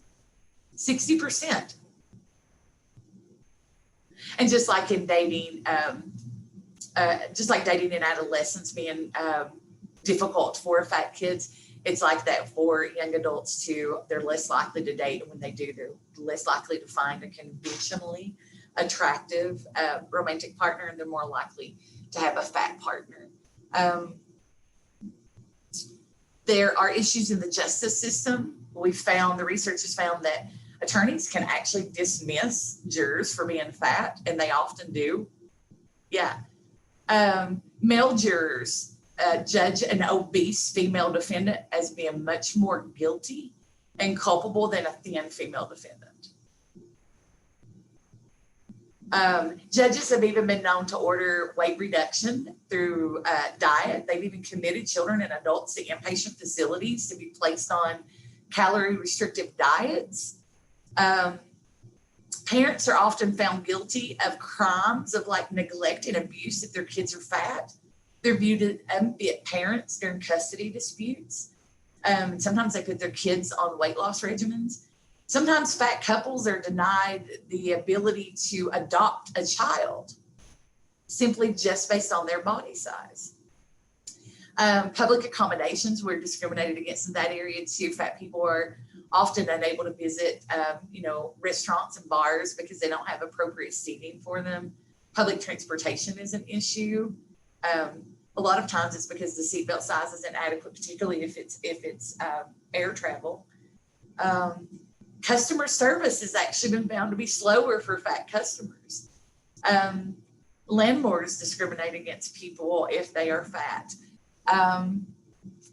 60%. And just like in dating, in adolescence being difficult for fat kids, it's like that for young adults too. They're less likely to date, and when they do, they're less likely to find a conventionally attractive romantic partner, and they're more likely to have a fat partner. There are issues in the justice system. The research has found that attorneys can actually dismiss jurors for being fat, and they often do. Yeah. Male jurors judge an obese female defendant as being much more guilty and culpable than a thin female defendant. Judges have even been known to order weight reduction through diet. They've even committed children and adults to inpatient facilities to be placed on calorie restrictive diets. Parents are often found guilty of crimes of like neglect and abuse if their kids are fat. They're viewed as unfit parents during custody disputes. Sometimes they put their kids on weight loss regimens. Sometimes fat couples are denied the ability to adopt a child simply just based on their body size. Public accommodations were discriminated against in that area too. Fat people are often unable to visit, restaurants and bars because they don't have appropriate seating for them. Public transportation is an issue. A lot of times it's because the seatbelt size is inadequate, particularly if it's air travel. Customer service has actually been found to be slower for fat customers. Landlords discriminate against people if they are fat.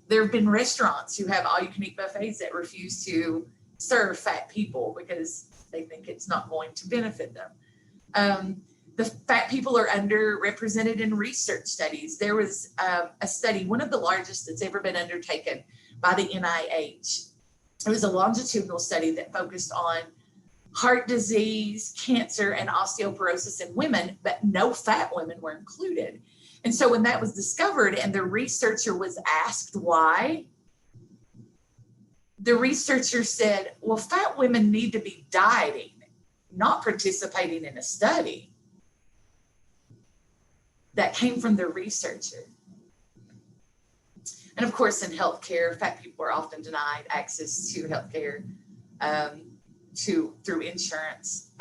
There have been restaurants who have all-you-can-eat buffets that refuse to serve fat people because they think it's not going to benefit them. The fat people are underrepresented in research studies. There was a study, one of the largest that's ever been undertaken by the NIH. It was a longitudinal study that focused on heart disease, cancer, and osteoporosis in women, but no fat women were included. And so when that was discovered and the researcher was asked why, the researcher said, well, fat women need to be dieting, not participating in a study. That came from the researcher. And of course, in healthcare, fat people are often denied access to healthcare through insurance.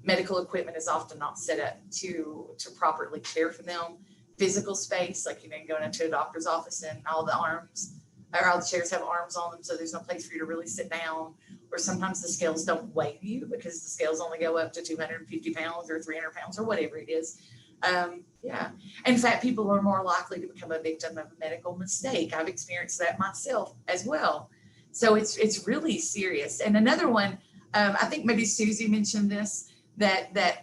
Medical equipment is often not set up to properly care for them. Physical space, like going into a doctor's office and all the chairs have arms on them, so there's no place for you to really sit down. Or sometimes the scales don't weigh you because the scales only go up to 250 pounds or 300 pounds or whatever it is. And fat people are more likely to become a victim of a medical mistake. I've experienced that myself as well. So it's really serious. And another one, I think maybe Susie mentioned this, that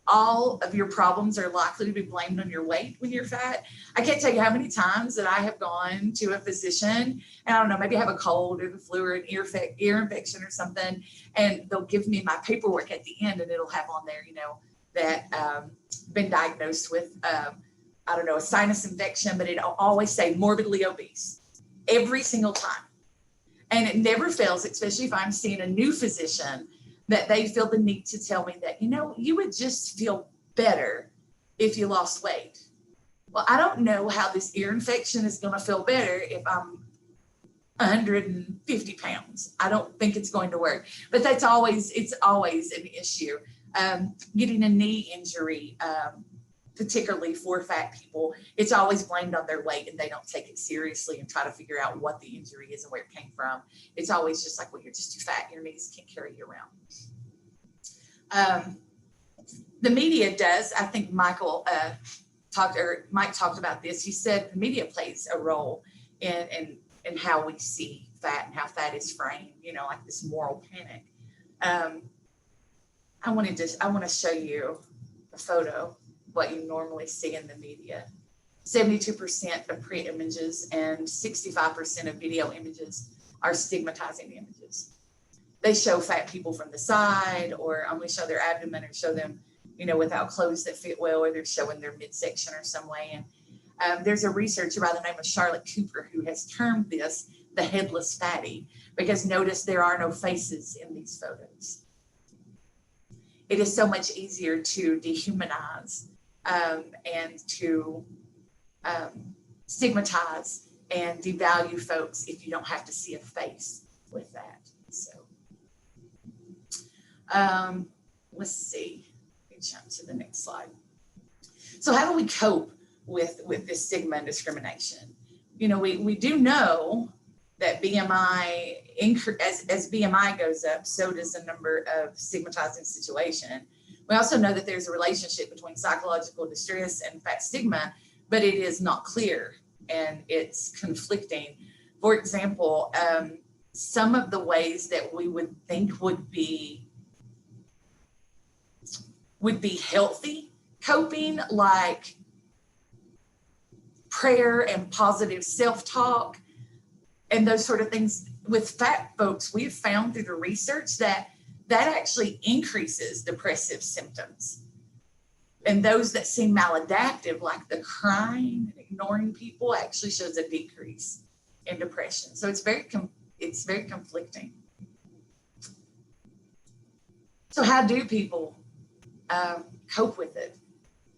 all of your problems are likely to be blamed on your weight when you're fat. I can't tell you how many times that I have gone to a physician and I don't know, maybe I have a cold or the flu or an ear infection or something, and they'll give me my paperwork at the end and it'll have on there, that been diagnosed with, a sinus infection, but it'll always say morbidly obese every single time. And it never fails, especially if I'm seeing a new physician, that they feel the need to tell me that, you would just feel better if you lost weight. Well, I don't know how this ear infection is going to feel better if I'm 150 pounds. I don't think it's going to work, but it's always an issue. Getting a knee injury, particularly for fat people, it's always blamed on their weight and they don't take it seriously and try to figure out what the injury is and where it came from. It's always just like, well, you're just too fat, your knees can't carry you around. The media does, I think Mike talked about this. He said the media plays a role in how we see fat and how fat is framed, like this moral panic. I want to show you a photo, what you normally see in the media. 72% of print images and 65% of video images are stigmatizing images. They show fat people from the side or only show their abdomen or show them, without clothes that fit well, or they're showing their midsection or some way. And there's a researcher by the name of Charlotte Cooper who has termed this the headless fatty, because notice there are no faces in these photos. It is so much easier to dehumanize and to stigmatize and devalue folks if you don't have to see a face with that. So let's see. Let me jump to the next slide. So how do we cope with this stigma and discrimination? We do know that BMI, as BMI goes up, so does the number of stigmatizing situations. We also know that there's a relationship between psychological distress and fat stigma, but it is not clear and it's conflicting. For example, some of the ways that we would think would be would be healthy coping, like prayer and positive self-talk and those sort of things. With fat folks, we've found through the research that actually increases depressive symptoms. And those that seem maladaptive, like the crying and ignoring people, actually shows a decrease in depression. So it's very conflicting. So how do people cope with it?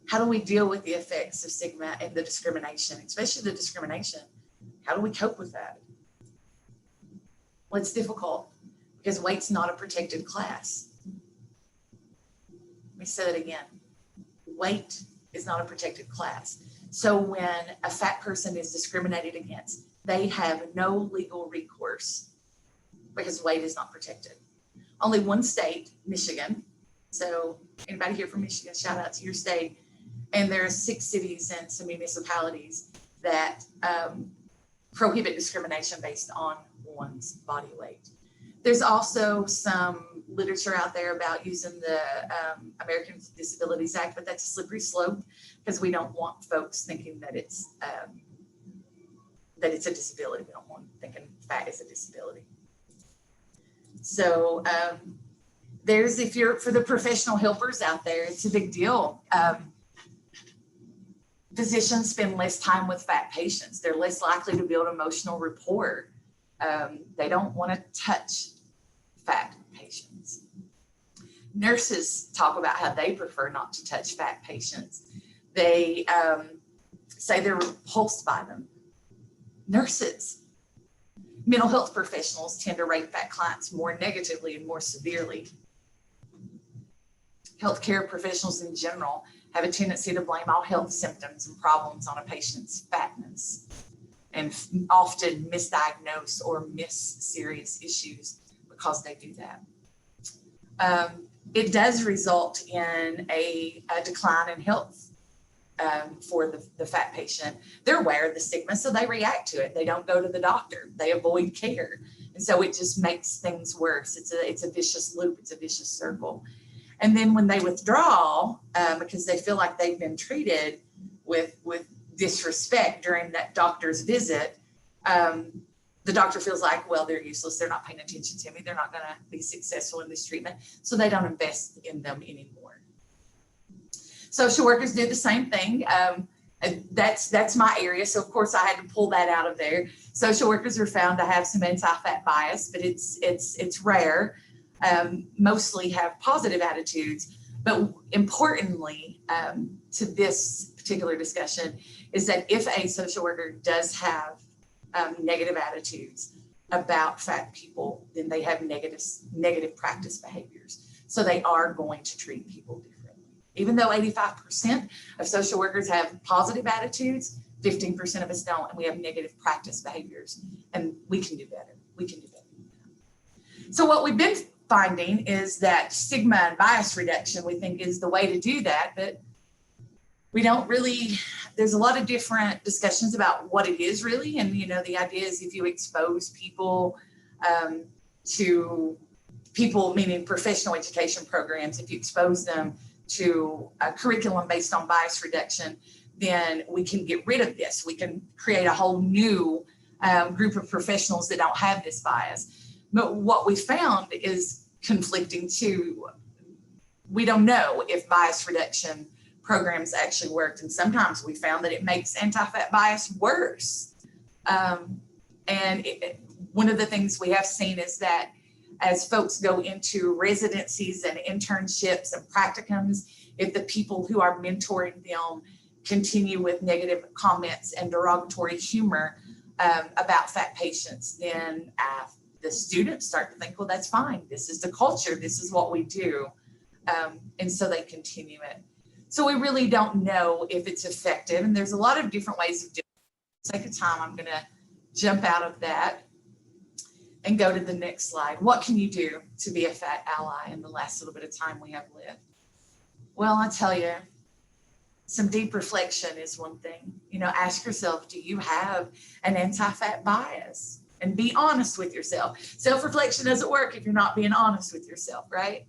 How do we deal with the effects of stigma and the discrimination, especially the discrimination? How do we cope with that? Well, it's difficult because weight's not a protected class. Let me say that again. Weight is not a protected class. So when a fat person is discriminated against, they have no legal recourse because weight is not protected. Only one state, Michigan. So anybody here from Michigan, shout out to your state. And there are 6 cities and some municipalities that prohibit discrimination based on one's body weight. There's also some literature out there about using the American Disabilities Act, but that's a slippery slope because we don't want folks thinking that it's a disability. We don't want thinking fat is a disability. So if you're for the professional helpers out there, it's a big deal. Physicians spend less time with fat patients. They're less likely to build emotional rapport. They don't want to touch fat patients. Nurses talk about how they prefer not to touch fat patients. They say they're repulsed by them. Nurses, mental health professionals tend to rate fat clients more negatively and more severely. Healthcare professionals in general have a tendency to blame all health symptoms and problems on a patient's fatness and often misdiagnose or miss serious issues because they do that. It does result in a decline in health for the fat patient. They're aware of the stigma, so they react to it. They don't go to the doctor. They avoid care. And so it just makes things worse. It's a vicious loop. It's a vicious circle. And then when they withdraw, because they feel like they've been treated with disrespect during that doctor's visit, the doctor feels like, well, they're useless. They're not paying attention to me. They're not going to be successful in this treatment. So they don't invest in them anymore. Social workers do the same thing. That's my area. So of course I had to pull that out of there. Social workers are found to have some anti-fat bias, but it's rare. Mostly have positive attitudes. But importantly, to this particular discussion is that if a social worker does have negative attitudes about fat people, then they have negative practice behaviors. So they are going to treat people differently. Even though 85% of social workers have positive attitudes, 15% of us don't, and we have negative practice behaviors. And we can do better. We can do better. So what we've been finding is that stigma and bias reduction, we think, is the way to do that, but we don't really, there's a lot of different discussions about what it is really. And, the idea is if you expose people to people, meaning professional education programs, if you expose them to a curriculum based on bias reduction, then we can get rid of this. We can create a whole new group of professionals that don't have this bias. But what we found is conflicting too. We don't know if bias reduction programs actually worked. And sometimes we found that it makes anti-fat bias worse. One of the things we have seen is that as folks go into residencies and internships and practicums, if the people who are mentoring them continue with negative comments and derogatory humor about fat patients, then the students start to think, well, that's fine. This is the culture. This is what we do. And so they continue it. So we really don't know if it's effective. And there's a lot of different ways of doing it. For the sake of time, I'm going to jump out of that and go to the next slide. What can you do to be a fat ally in the last little bit of time we have left? Well, I'll tell you, some deep reflection is one thing. Ask yourself, do you have an anti-fat bias? And be honest with yourself. Self-reflection doesn't work if you're not being honest with yourself, right?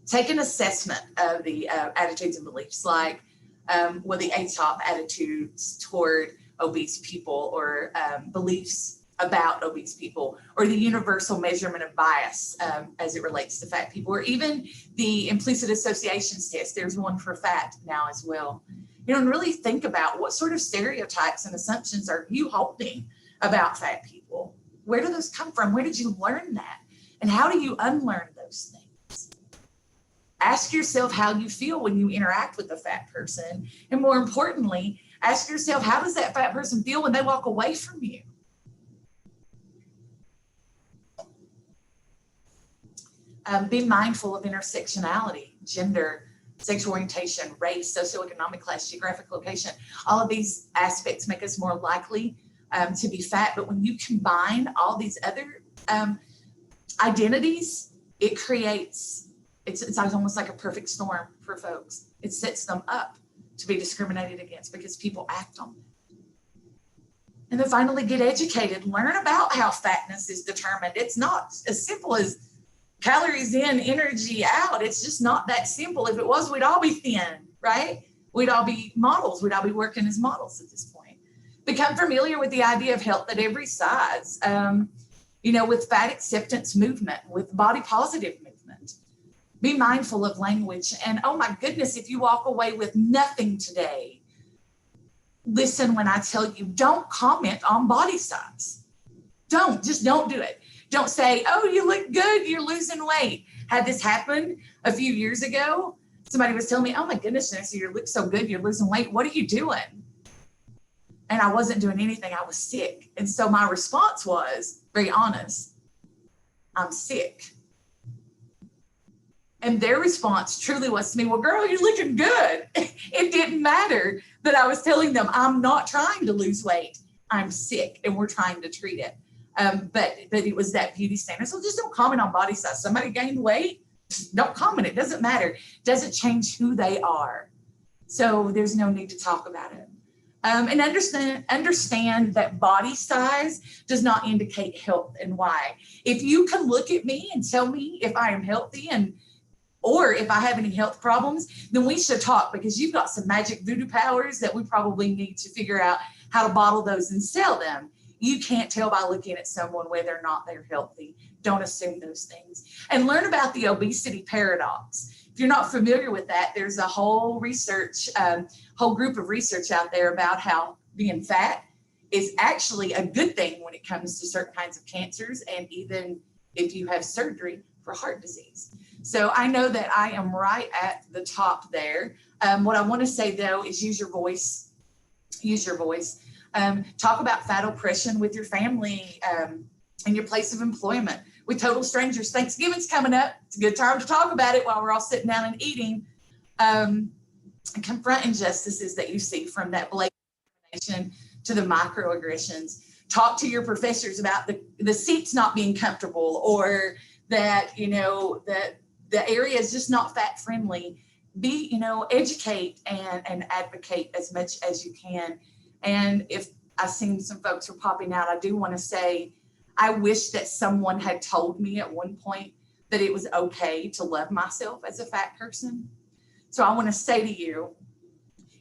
take an assessment of the attitudes and beliefs, like the ATOP attitudes toward obese people, or beliefs about obese people, or the universal measurement of bias as it relates to fat people, or even the implicit associations test. There's one for fat now as well. And really think about what sort of stereotypes and assumptions are you holding about fat people? Where do those come from? Where did you learn that? And how do you unlearn those things? Ask yourself how you feel when you interact with a fat person. And more importantly, ask yourself, how does that fat person feel when they walk away from you? Be mindful of intersectionality, gender, sexual orientation, race, socioeconomic class, geographic location. All of these aspects make us more likely to be fat. But when you combine all these other identities, it creates, it's almost like a perfect storm for folks. It sets them up to be discriminated against because people act on it. And then finally, get educated. Learn about how fatness is determined. It's not as simple as calories in, energy out. It's just not that simple. If it was, we'd all be thin, right? We'd all be models. We'd all be working as models at this point. Become familiar with the idea of health at every size, with fat acceptance movement, with body positive movement. Be mindful of language. And oh my goodness, if you walk away with nothing today, listen when I tell you, don't comment on body size. Just don't do it. Don't say, oh, you look good, you're losing weight. Had this happened a few years ago, somebody was telling me, oh my goodness, Genesia, you look so good, you're losing weight. What are you doing? And I wasn't doing anything. I was sick. And so my response was, very honest, I'm sick. And their response truly was to me, well, girl, you're looking good. It didn't matter that I was telling them, I'm not trying to lose weight. I'm sick and we're trying to treat it. But it was that beauty standard. So just don't comment on body size. Somebody gained weight, don't comment. It doesn't matter. It doesn't change who they are. So there's no need to talk about it. And understand that body size does not indicate health and why. If you can look at me and tell me if I am healthy or if I have any health problems, then we should talk, because you've got some magic voodoo powers that we probably need to figure out how to bottle those and sell them. You can't tell by looking at someone whether or not they're healthy. Don't assume those things. And learn about the obesity paradox. If you're not familiar with that, there's a whole group of research out there about how being fat is actually a good thing when it comes to certain kinds of cancers, and even if you have surgery for heart disease. So I know that I am right at the top there. What I want to say, though, is use your voice. Use your voice. Talk about fat oppression with your family and your place of employment, with total strangers. Thanksgiving's coming up. It's a good time to talk about it while we're all sitting down and eating. Confront injustices that you see, from that blatant discrimination to the microaggressions. Talk to your professors about the seats not being comfortable, or that, that the area is just not fat friendly. Educate and advocate as much as you can. And if I've seen some folks are popping out, I do want to say, I wish that someone had told me at one point that it was okay to love myself as a fat person. So I want to say to you,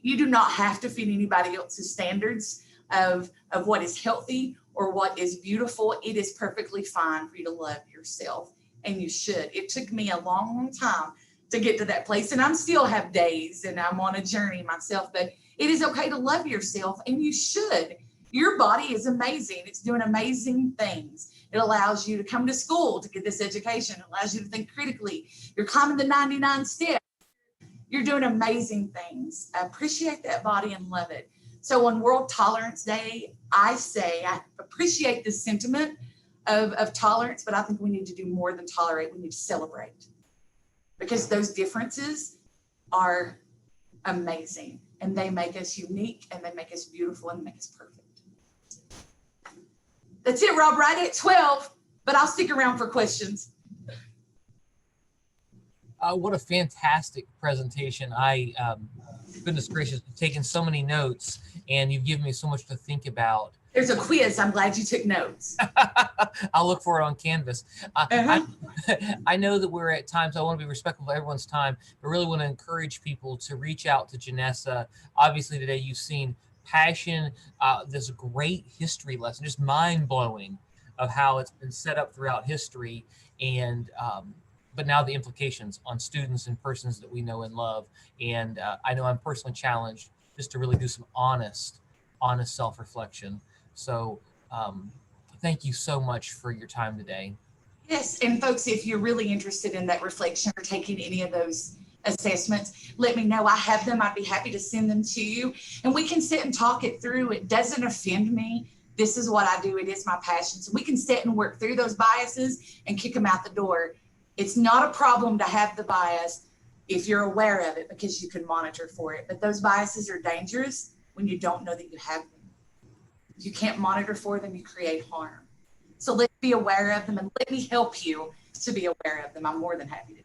you do not have to fit anybody else's standards of what is healthy or what is beautiful. It is perfectly fine for you to love yourself, and you should. It took me a long, long time to get to that place, and I still have days and I'm on a journey myself, but it is okay to love yourself, and you should. Your body is amazing. It's doing amazing things. It allows you to come to school to get this education. It allows you to think critically. You're climbing the 99 steps. You're doing amazing things. Appreciate that body and love it. So on World Tolerance Day, I say I appreciate the sentiment of tolerance, but I think we need to do more than tolerate. We need to celebrate, because those differences are amazing, and they make us unique, and they make us beautiful, and make us perfect. That's it, Rob, right at 12, but I'll stick around for questions. What a fantastic presentation. Goodness gracious, I've taken so many notes, and you've given me so much to think about. There's a quiz. I'm glad you took notes. I'll look for it on Canvas. I know that we're at times, I want to be respectful of everyone's time, but really want to encourage people to reach out to Genesia. Obviously today you've seen passion, this great history lesson, just mind-blowing of how it's been set up throughout history, and but now the implications on students and persons that we know and love. And I know I'm personally challenged just to really do some honest self-reflection. So thank you so much for your time today. Yes, and folks, if you're really interested in that reflection or taking any of those assessments, let me know. I have them. I'd be happy to send them to you, and we can sit and talk it through. It doesn't offend me. This is what I do. It is my passion. So we can sit and work through those biases and kick them out the door. It's not a problem to have the bias if you're aware of it, because you can monitor for it. But those biases are dangerous when you don't know that you have them. If you can't monitor for them, you create harm. So let's be aware of them, and let me help you to be aware of them. I'm more than happy to do